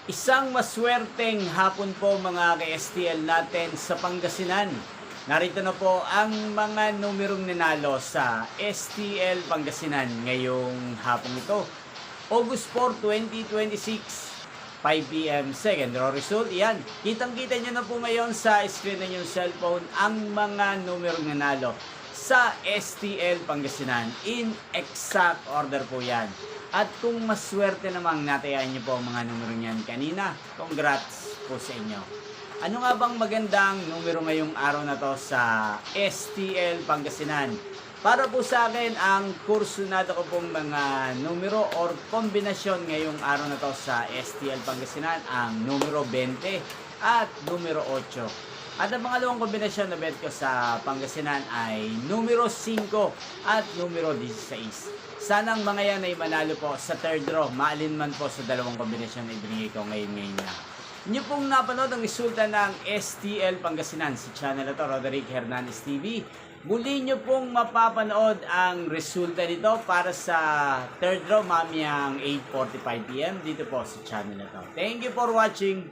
Isang maswerteng hapon po mga ka-STL natin sa Pangasinan. Narito na po ang mga numerong ninalo sa STL Pangasinan ngayong hapong ito. August 4, 2026, 5 p.m. second row result. Yan, kitang-kita nyo na po ngayon sa screen ng inyong cellphone ang mga numerong nanalo sa STL Pangasinan. In exact order po yan. At kung maswerte namang natayaan nyo po ang mga numero niyan kanina, congrats po sa inyo. Ano nga bang magandang numero ngayong araw na to sa STL Pangasinan? Para po sa akin, ang kursunado ko pong mga numero or kombinasyon ngayong araw na to sa STL Pangasinan, ang numero 20 at numero 8. At ang pangalawang kombinasyon na bet ko sa Pangasinan ay numero 5 at numero 16. Sanang mga yan ay manalo po sa third draw, maalinman po sa dalawang kombinasyon na ibinigay ko ngayon na. Inyo pong napanood ang resulta ng STL Pangasinan sa channel na to, Roderick Hernandez TV. Muli nyo pong mapapanood ang resulta nito para sa third draw mamayang 8:45 p.m. dito po sa channel na to. Thank you for watching.